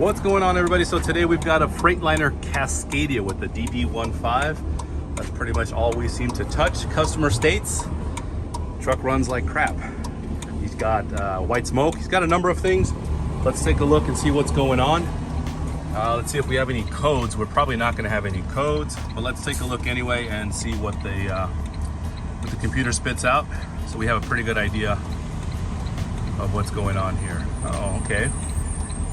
What's going on, everybody? So today we've got a Freightliner Cascadia with the DD15. That's pretty much all we seem to touch. Customer states truck runs like crap. He's got white smoke. He's got a number of things. Let's take a look and see what's going on. Let's see if we have any codes. We're probably not going to have any codes, but let's take a look anyway and see what the computer spits out, so we have a pretty good idea of what's going on here. Oh, okay.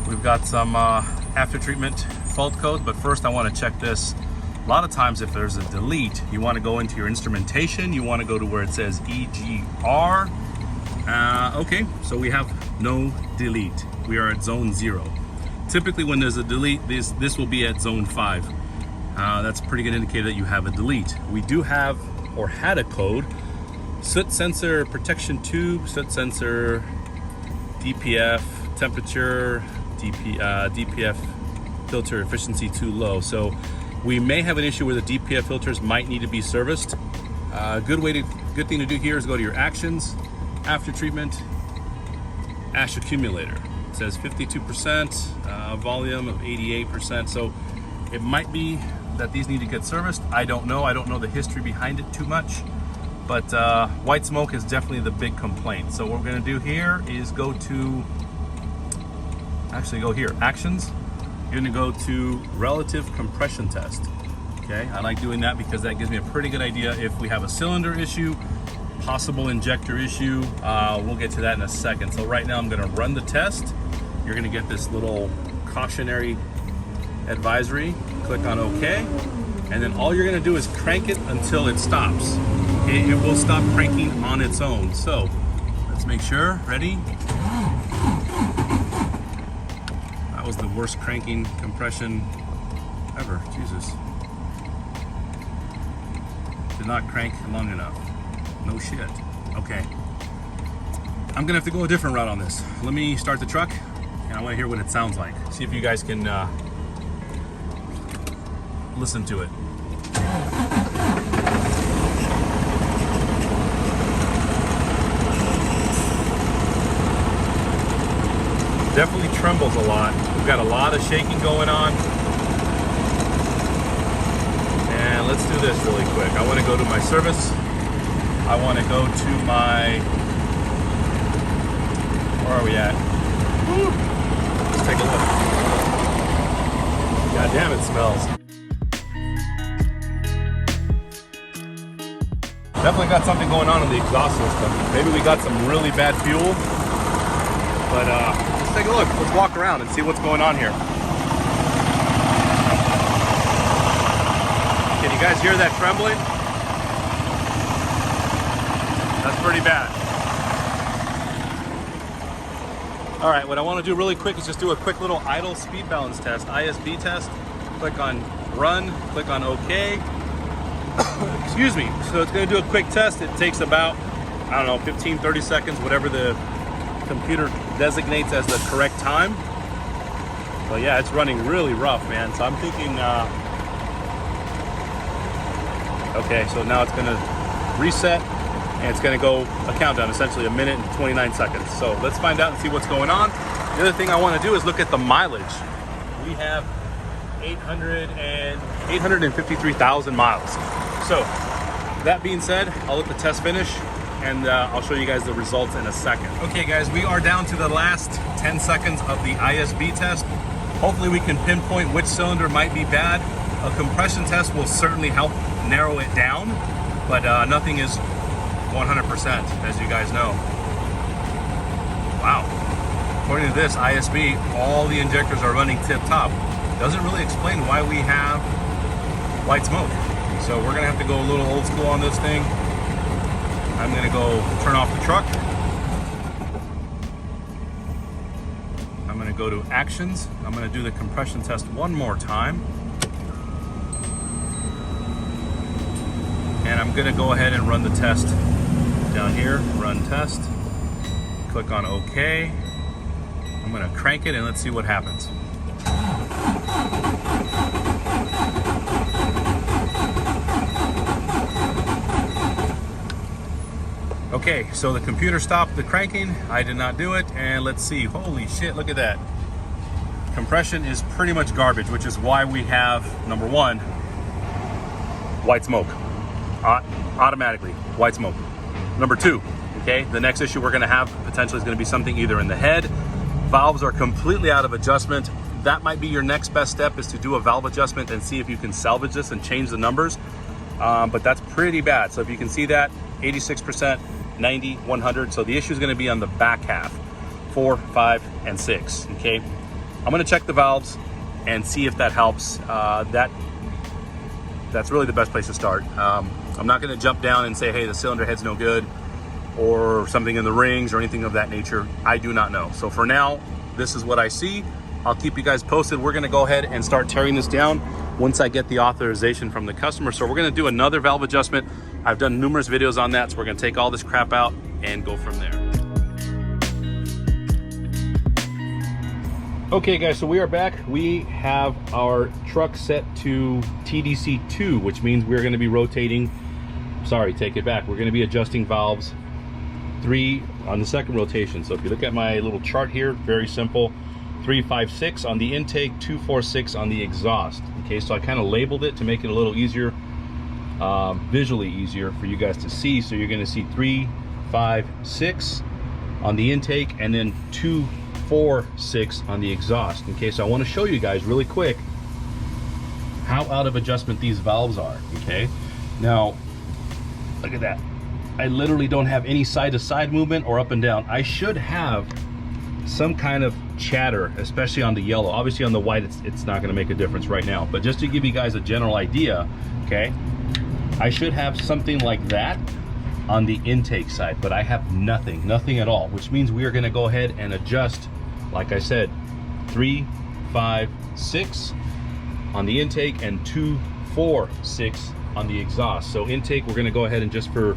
We've got some after treatment fault codes, but first I want to check this. A lot of times if there's a delete, you want to go into your instrumentation, you want to go to where it says EGR. Okay, so we have no delete. We are at zone 0. Typically when there's a delete, this will be at zone 5. That's a pretty good indicator that you have a delete. We do have, or had, a code: soot sensor protection tube, soot sensor, DPF, temperature, DPF filter efficiency too low. So we may have an issue where the DPF filters might need to be serviced. Good thing to do here is go to your actions, after treatment, ash accumulator. It says 52%, volume of 88%. So it might be that these need to get serviced. I don't know. I don't know the history behind it too much, but white smoke is definitely the big complaint. So what we're going to do here is go here, actions. You're going to go to relative compression test. Okay, I like doing that because that gives me a pretty good idea if we have a cylinder issue, possible injector issue. We'll get to that in a second. So right now I'm going to run the test. You're going to get this little cautionary advisory. Click on OK, and then all you're going to do is crank it until it stops. It will stop cranking on its own. So let's make sure. Ready? That was the worst cranking compression ever. Jesus. Did not crank long enough. No shit. Okay. I'm gonna have to go a different route on this. Let me start the truck, and I want to hear what it sounds like. See if you guys can listen to it. Definitely trembles a lot. We've got a lot of shaking going on. And let's do this really quick. I want to go to my service. I want to go to my, where are we at? Woo. Let's take a look. God damn, it smells. Definitely got something going on in the exhaust system. Maybe we got some really bad fuel, but let's take a look. Let's walk around and see what's going on here. Can you guys hear that trembling? That's pretty bad. All right, what I want to do really quick is just do a quick little idle speed balance test, ISB test. Click on run, click on OK. Excuse me. So it's going to do a quick test. It takes about, I don't know, 15, 30 seconds, whatever the computer designates as the correct time. But yeah, it's running really rough, man. So I'm thinking, okay, so now it's going to reset, and it's going to go a countdown, essentially 1 minute and 29 seconds. So let's find out and see what's going on. The other thing I want to do is look at the mileage. We have 853,000 miles. So that being said, I'll let the test finish, and I'll show you guys the results in a second. Okay guys, we are down to the last 10 seconds of the ISB test. Hopefully we can pinpoint which cylinder might be bad. A compression test will certainly help narrow it down, but nothing is 100%, as you guys know. Wow. According to this ISB, all the injectors are running tip-top. Doesn't really explain why we have white smoke. So we're gonna have to go a little old school on this thing. I'm gonna go turn off the truck. I'm gonna go to actions. I'm gonna do the compression test one more time. And I'm gonna go ahead and run the test down here, run test. Click on OK. I'm gonna crank it and let's see what happens. Okay, so the computer stopped the cranking. I did not do it, and let's see. Holy shit, look at that. compression is pretty much garbage, which is why we have, number one, white smoke. Automatically, white smoke. Number two, okay, the next issue we're gonna have potentially is gonna be something either in the head. Valves are completely out of adjustment. That might be your next best step, is to do a valve adjustment and see if you can salvage this and change the numbers. But that's pretty bad. So if you can see that, 86%, 90, 100. So the issue is gonna be on the back half, 4, 5, and 6, okay? I'm gonna check the valves and see if that helps. That's really the best place to start. I'm not gonna jump down and say, hey, the cylinder head's no good, or something in the rings or anything of that nature. I do not know. So for now, this is what I see. I'll keep you guys posted. We're gonna go ahead and start tearing this down once I get the authorization from the customer. So we're gonna do another valve adjustment. I've done numerous videos on that, so we're gonna take all this crap out and go from there. Okay guys, so we are back. We have our truck set to TDC2, which means we're gonna be rotating, sorry, take it back. We're gonna be adjusting valves 3 on the second rotation. So if you look at my little chart here, very simple, 3, 5, 6 on the intake, 2, 4, 6 on the exhaust. Okay, so I kind of labeled it to make it a little easier, visually easier for you guys to see. So you're gonna see 3, 5, 6 on the intake, and then 2, 4, 6 on the exhaust. Okay, so I want to show you guys really quick how out of adjustment these valves are. Okay, now look at that. I literally don't have any side-to-side movement or up and down. I should have some kind of chatter, especially on the yellow. Obviously on the white it's not going to make a difference right now, but just to give you guys a general idea, okay, I should have something like that on the intake side, but I have nothing at all, which means we are going to go ahead and adjust, like I said, 3, 5, 6 on the intake, and 2, 4, 6 on the exhaust. So intake, we're going to go ahead and just for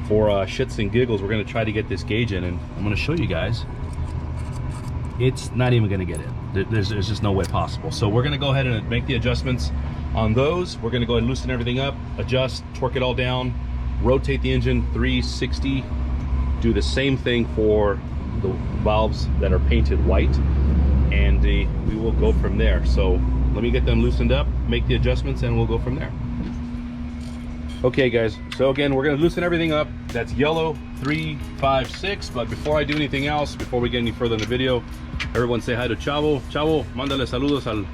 shits and giggles, we're going to try to get this gauge in, and I'm going to show you guys. It's not even going to get in. There's just no way possible. So we're going to go ahead and make the adjustments on those. We're going to go ahead and loosen everything up, adjust, torque it all down, rotate the engine 360, do the same thing for the valves that are painted white, and we will go from there. So let me get them loosened up, make the adjustments, and we'll go from there. Okay guys, so again, we're going to loosen everything up. That's yellow, 3, 5, 6. But before I do anything else, before we get any further in the video, everyone say hi to Chavo. Chavo, mándale saludos a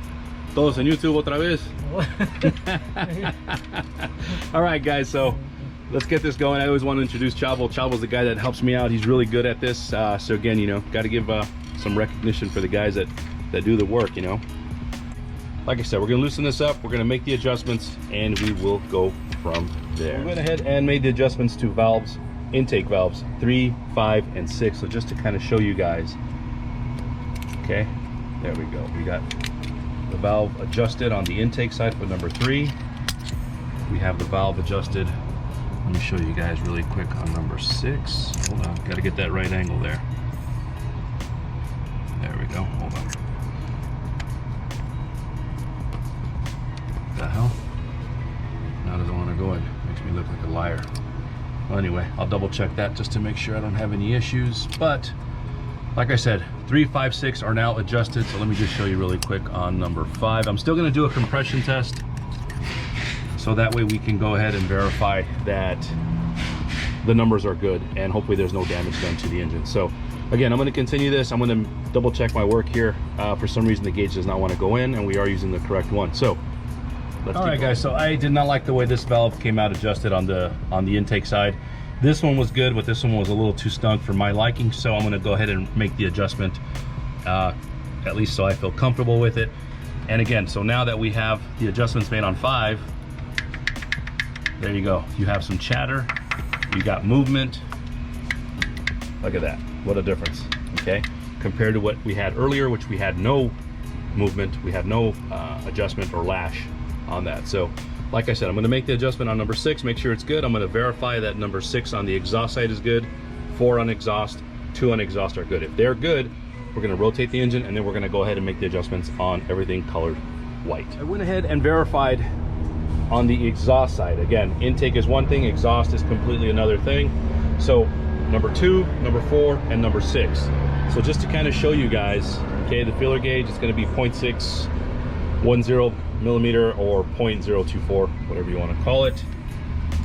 todos en YouTube otra vez. All right guys, so let's get this going. I always want to introduce Chavo. Chavo's the guy that helps me out. He's really good at this. So again, you know, got to give some recognition for the guys that do the work, you know. Like I said, we're going to loosen this up. We're going to make the adjustments, and we will go from there. We went ahead and made the adjustments to valves, intake valves 3, 5, and 6. So just to kind of show you guys. Okay, there we go. We got the valve adjusted on the intake side for number 3. We have the valve adjusted. Let me show you guys really quick on number 6. Hold on, got to get that right angle there. There we go, hold on. What the hell? Now doesn't want to go in. Makes me look like a liar. Well, anyway, I'll double check that just to make sure I don't have any issues. But like I said, 3, 5, 6 are now adjusted. So let me just show you really quick on number 5. I'm still going to do a compression test, so that way we can go ahead and verify that the numbers are good and hopefully there's no damage done to the engine. So again, I'm going to continue this. I'm going to double check my work here. For some reason the gauge does not want to go in, and we are using the correct one. So let's all right guys, so I did not like the way this valve came out adjusted on the intake side. This one was good, but this one was a little too snug for my liking, so I'm going to go ahead and make the adjustment, at least so I feel comfortable with it. And again, so now that we have the adjustments made on 5, there you go. You have some chatter, you got movement. Look at that, what a difference, okay? Compared to what we had earlier, which we had no movement, we had no adjustment or lash on that. So like I said, I'm going to make the adjustment on number 6, make sure it's good. I'm going to verify that number 6 on the exhaust side is good, 4 on exhaust, 2 on exhaust are good. If they're good, we're going to rotate the engine, and then we're going to go ahead and make the adjustments on everything colored white. I went ahead and verified on the exhaust side. Again, intake is one thing, exhaust is completely another thing. So number 2, number 4, and number 6. So just to kind of show you guys Okay, the feeler gauge is going to be 0.610 millimeter or 0.024, whatever you want to call it.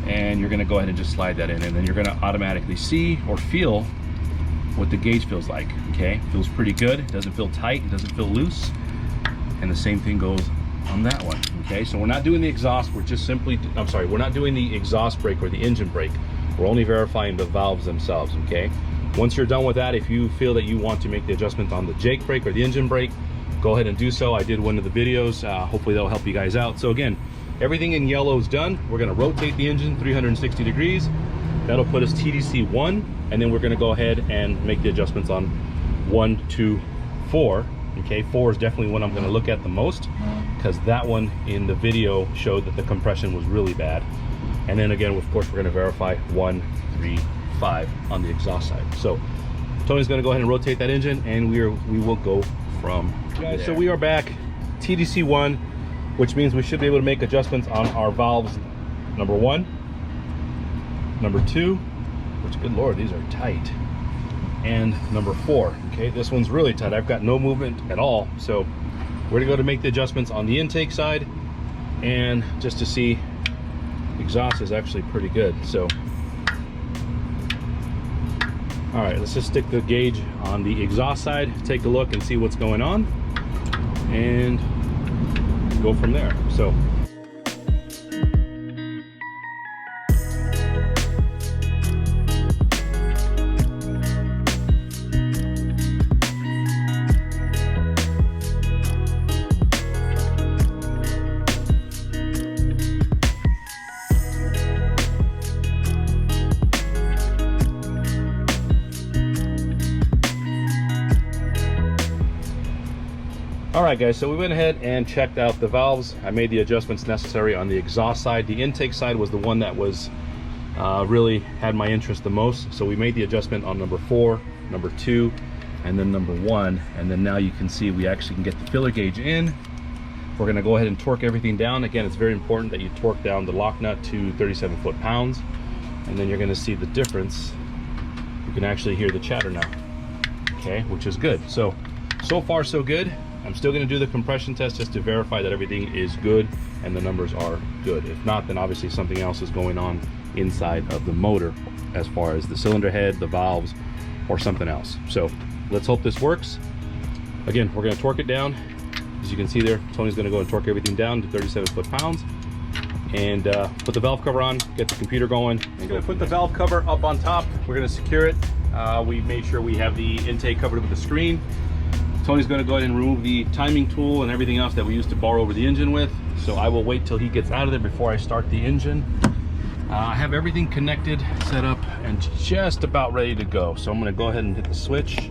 And you're going to go ahead and just slide that in, and then you're going to automatically see or feel what the gauge feels like. Okay, feels pretty good. It doesn't feel tight, it doesn't feel loose. And the same thing goes on that one. Okay, so we're not doing the exhaust, we're just simply, we're not doing the exhaust brake or the engine brake. We're only verifying the valves themselves. Okay, once you're done with that, if you feel that you want to make the adjustment on the Jake brake or the engine brake, go ahead and do so. I did one of the videos. Hopefully that'll help you guys out. So again, everything in yellow is done. We're going to rotate the engine 360 degrees. That'll put us TDC 1, and then we're going to go ahead and make the adjustments on 1, 2, 4. Okay, 4 is definitely one I'm going to look at the most, because that one in the video showed that the compression was really bad. And then again, of course, we're going to verify 1, 3, 5 on the exhaust side. So Tony's going to go ahead and rotate that engine, and we will go from there. So we are back TDC 1, which means we should be able to make adjustments on our valves number 1, number 2, which, good Lord, these are tight, and number 4. Okay, this one's really tight. I've got no movement at all. So we're gonna go to make the adjustments on the intake side, and just to see, exhaust is actually pretty good. So all right, let's just stick the gauge on the exhaust side, take a look and see what's going on, and go from there. So all right guys, so we went ahead and checked out the valves. I made the adjustments necessary on the exhaust side. The intake side was the one that was really had my interest the most. So we made the adjustment on number 4, number 2, and then number 1. And then now you can see we actually can get the filler gauge in. We're gonna go ahead and torque everything down. Again, it's very important that you torque down the lock nut to 37 foot-pounds. And then you're gonna see the difference. You can actually hear the chatter now, okay, which is good. So far so good. I'm still going to do the compression test just to verify that everything is good and the numbers are good. If not, then obviously something else is going on inside of the motor as far as the cylinder head, the valves, or something else. So let's hope this works. Again, we're going to torque it down. As you can see there, Tony's going to go and torque everything down to 37 foot-pounds, and put the valve cover on, get the computer going. I'm going to put the valve cover up on top. We're going to secure it. We made sure we have the intake covered with the screen. Tony's going to go ahead and remove the timing tool and everything else that we used to bar over the engine with. So I will wait till he gets out of there before I start the engine. I have everything connected, set up, and just about ready to go. So I'm going to go ahead and hit the switch.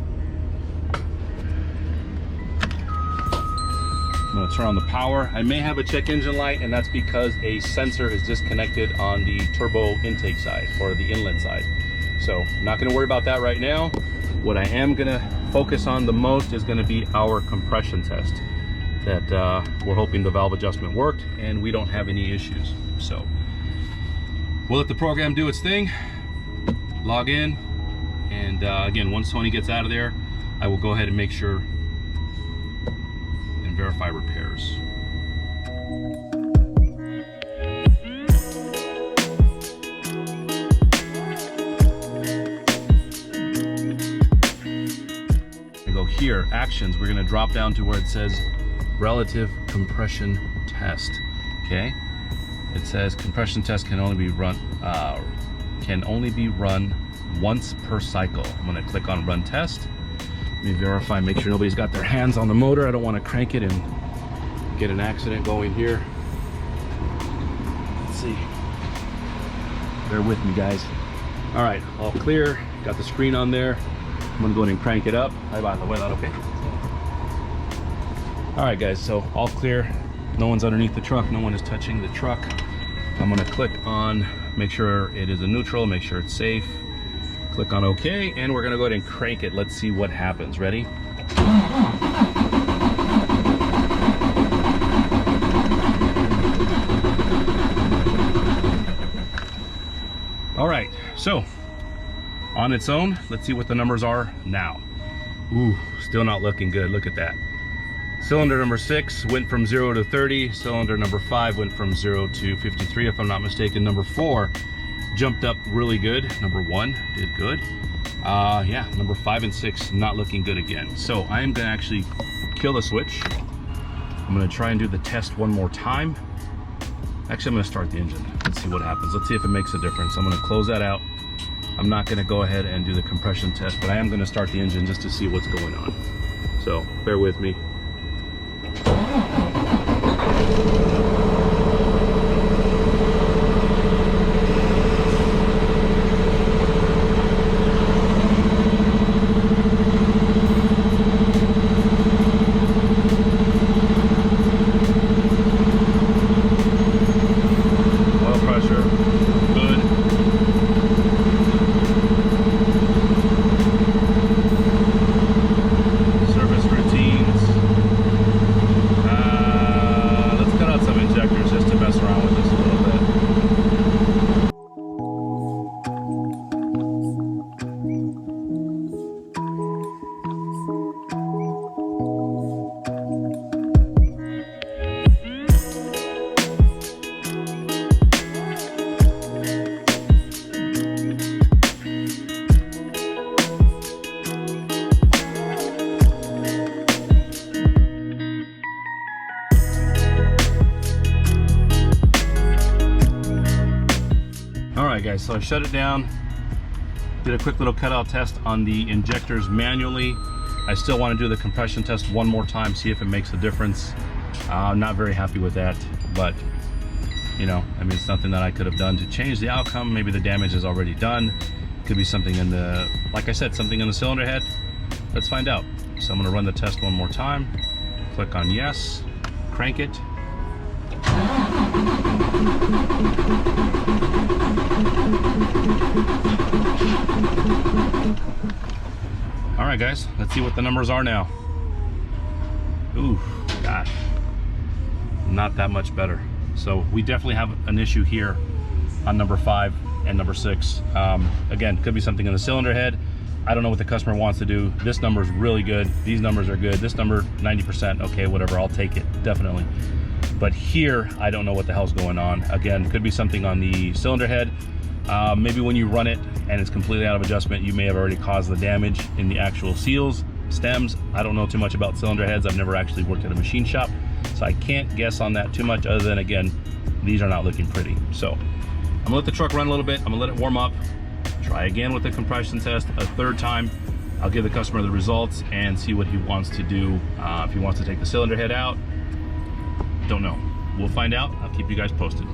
I'm going to turn on the power. I may have a check engine light, and that's because a sensor is disconnected on the turbo intake side or the inlet side. So I'm not going to worry about that right now. What I am going to focus on the most is going to be our compression test, that we're hoping the valve adjustment worked and we don't have any issues. So we'll let the program do its thing, log in, and again, once Tony gets out of there, I will go ahead and make sure and verify repairs. Here, actions, we're going to drop down to where it says relative compression test. Okay, it says compression test can only be run once per cycle. I'm going to click on run test. Let me verify, make sure nobody's got their hands on the motor. I don't want to crank it and get an accident going here. Let's see, bear with me guys. All right, all clear, got the screen on there. I'm gonna go ahead and crank it up. Hi, by the way, that okay? All right, guys, so all clear. No one's underneath the truck. No one is touching the truck. I'm gonna click on, make sure it is a neutral, make sure it's safe. Click on OK, and we're gonna go ahead and crank it. Let's see what happens. Ready? All right, so on its own, let's see what the numbers are now. Ooh, still not looking good. Look at that. Cylinder number 6 went from 0 to 30. Cylinder number 5 went from 0 to 53, if I'm not mistaken. Number 4 jumped up really good. Number 1 did good. Yeah, number 5 and 6 not looking good again. So I am gonna actually kill the switch. I'm gonna try and do the test one more time. Actually, I'm gonna start the engine. Let's see what happens. Let's see if it makes a difference. I'm gonna close that out. I'm not gonna go ahead and do the compression test, but I am gonna start the engine just to see what's going on. So bear with me. Alright guys, so I shut it down, did a quick little cutout test on the injectors manually. I still want to do the compression test one more time, see if it makes a difference. I'm not very happy with that, but you know, I mean, it's nothing that I could have done to change the outcome. Maybe the damage is already done. Could be something in the, like I said, something in the cylinder head. Let's find out. So I'm going to run the test one more time. Click on yes, crank it. All right guys, let's see what the numbers are now. Ooh, gosh, not that much better. So we definitely have an issue here on number 5 and number 6. Again, could be something in the cylinder head. I don't know what the customer wants to do. This number is really good. These numbers are good. This number, 90%. Okay, whatever, I'll take it, definitely. But here, I don't know what the hell's going on. Again, could be something on the cylinder head. Maybe when you run it and it's completely out of adjustment, you may have already caused the damage in the actual seals, stems. I don't know too much about cylinder heads. I've never actually worked at a machine shop, so I can't guess on that too much, other than, again, these are not looking pretty. So I'm gonna let the truck run a little bit. I'm gonna let it warm up. Try again with the compression test a third time. I'll give the customer the results and see what he wants to do. If he wants to take the cylinder head out, don't know. We'll find out. I'll keep you guys posted.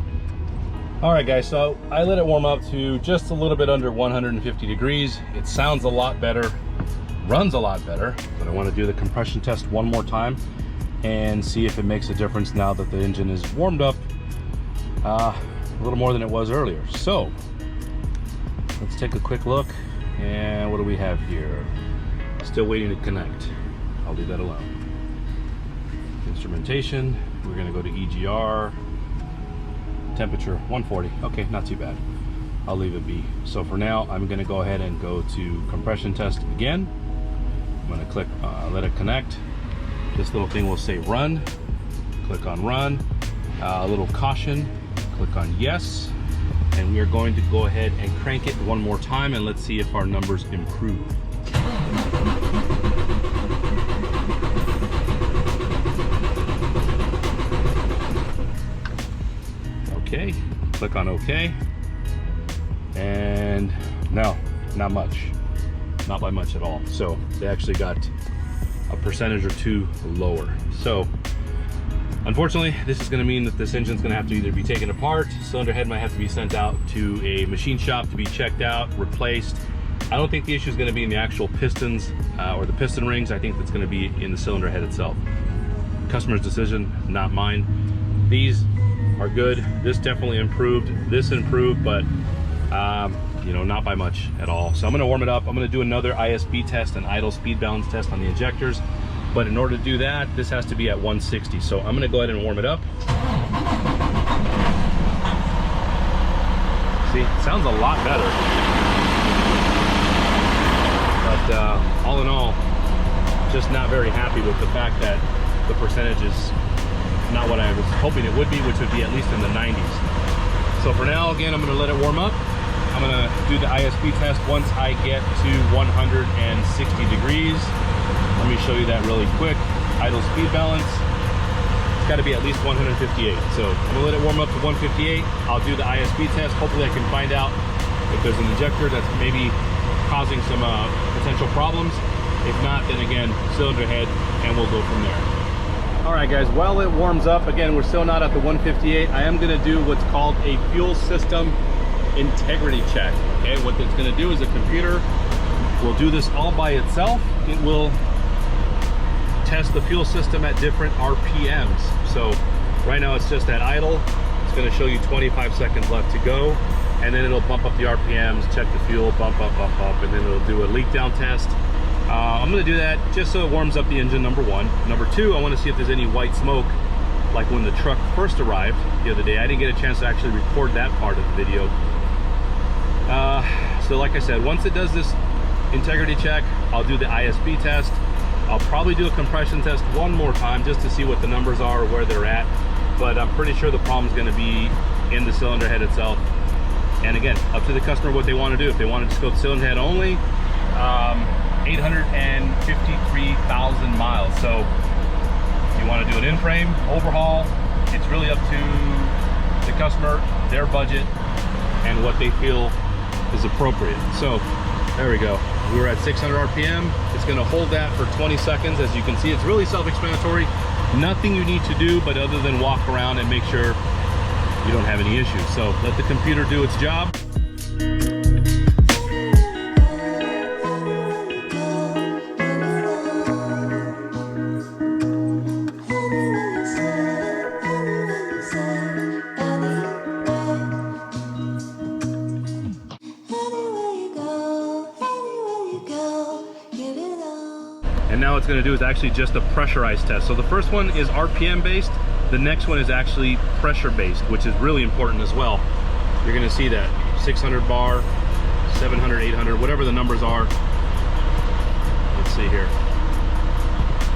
All right guys, so I let it warm up to just a little bit under 150 degrees. It sounds a lot better, runs a lot better, but I want to do the compression test one more time and see if it makes a difference now that the engine is warmed up a little more than it was earlier. So let's take a quick look. And what do we have here? Still waiting to connect. I'll leave that alone. Instrumentation, we're going to go to EGR. Temperature 140. Okay, not too bad. I'll leave it be. So for now, I'm going to go ahead and go to compression test again. I'm going to click let it connect. This little thing will say run. Click on run. A little caution. Click on yes. And we are going to go ahead and crank it one more time, and let's see if our numbers improve. Okay, click on OK, and no, not much, not by much at all. So they actually got a percentage or two lower. So unfortunately, this is going to mean that this engine's going to have to either be taken apart, cylinder head might have to be sent out to a machine shop to be checked out, replaced. I don't think the issue is going to be in the actual pistons or the piston rings. I think that's going to be in the cylinder head itself. Customer's decision, not mine. These are good. This definitely improved. This improved, but you know, not by much at all. So I'm going to warm it up. I'm going to do another ISB test and idle speed balance test on the injectors. But in order to do that, this has to be at 160. So I'm going to go ahead and warm it up. See, it sounds a lot better. But all in all, just not very happy with the fact that the percentage is not what I was hoping it would be, which would be at least in the 90s. So for now, again, I'm gonna let it warm up. I'm gonna do the ISP test once I get to 160 degrees. Let me show you that really quick. Idle speed balance, it's gotta be at least 158. So I'm gonna let it warm up to 158. I'll do the ISP test. Hopefully I can find out if there's an injector that's maybe causing some potential problems. If not, then again, cylinder head, and we'll go from there. All right, guys, while it warms up, again, we're still not at the 158. I am gonna do what's called a fuel system integrity check. Okay, what it's gonna do is a computer will do this all by itself. It will test the fuel system at different RPMs. So right now it's just at idle. It's gonna show you 25 seconds left to go, and then it'll bump up the RPMs, check the fuel, bump up, and then it'll do a leak down test. I'm gonna do that just so it warms up the engine, number one. Number two, I wanna see if there's any white smoke, like when the truck first arrived the other day. I didn't get a chance to actually record that part of the video. So like I said, once it does this integrity check, I'll do the ISP test. I'll probably do a compression test one more time just to see what the numbers are or where they're at. But I'm pretty sure the problem's gonna be in the cylinder head itself. And again, up to the customer what they wanna do. If they wanna just go to cylinder head only, 853,000 miles. So if you want to do an in-frame overhaul, it's really up to the customer, their budget, and what they feel is appropriate. So there we go. We were at 600 RPM. It's going to hold that for 20 seconds. As you can see, it's really self-explanatory. Nothing you need to do but other than walk around and make sure you don't have any issues. So let the computer do its job. And now it's going to do is actually just a pressurized test. So the first one is RPM based. The next one is actually pressure based, which is really important as well. You're going to see that 600 bar, 700, 800, whatever the numbers are. Let's see here.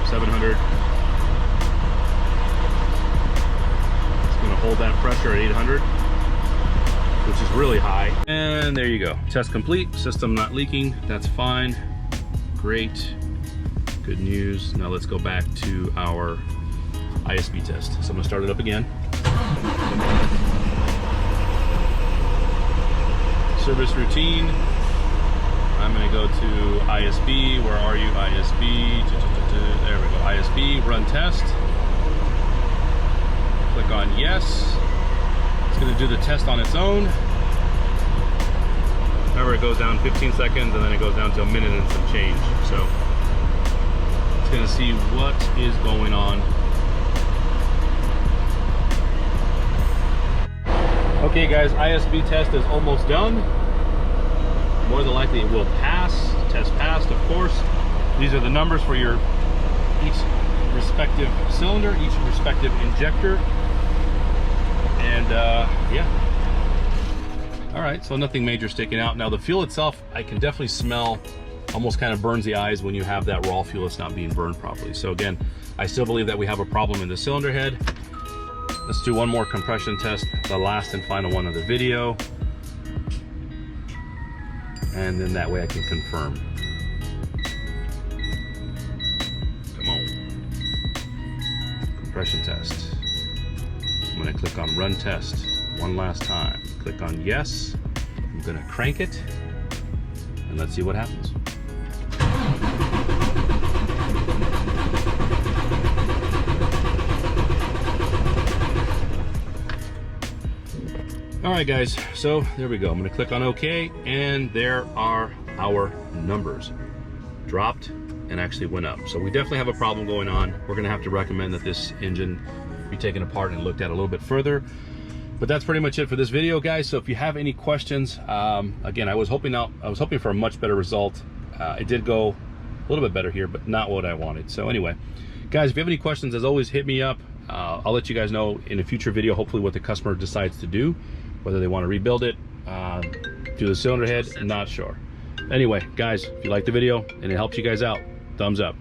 700. It's going to hold that pressure at 800, which is really high. And there you go. Test complete. System not leaking. That's fine. Great. Good news. Now let's go back to our ISP test. So I'm gonna start it up again. Service routine. I'm gonna go to ISP. Where are you, ISP? There we go, ISP, run test. Click on yes. It's gonna do the test on its own. Remember, it goes down 15 seconds and then it goes down to a minute and some change. So it's gonna see what is going on. Okay guys, ISP test is almost done. More than likely it will pass. Test passed, of course. These are the numbers for your each respective cylinder, each respective injector. And yeah. All right, so nothing major sticking out. Now the fuel itself, I can definitely smell, almost kind of burns the eyes when you have that raw fuel that's not being burned properly. So again, I still believe that we have a problem in the cylinder head. Let's do one more compression test, the last and final one of the video. And then that way I can confirm. Come on. Compression test. I'm gonna click on run test one last time. Click on yes. I'm gonna crank it and let's see what happens. All right guys, so there we go. I'm gonna click on OK, and there are our numbers. Dropped and actually went up. So we definitely have a problem going on. We're gonna have to recommend that this engine be taken apart and looked at a little bit further. But that's pretty much it for this video, guys. So if you have any questions, again, I was hoping for a much better result. It did go a little bit better here, but not what I wanted. So anyway, guys, if you have any questions, as always, hit me up. I'll let you guys know in a future video, hopefully, what the customer decides to do. Whether they want to rebuild it, do the cylinder head, I'm not sure. Anyway, guys, if you like the video and it helps you guys out, thumbs up.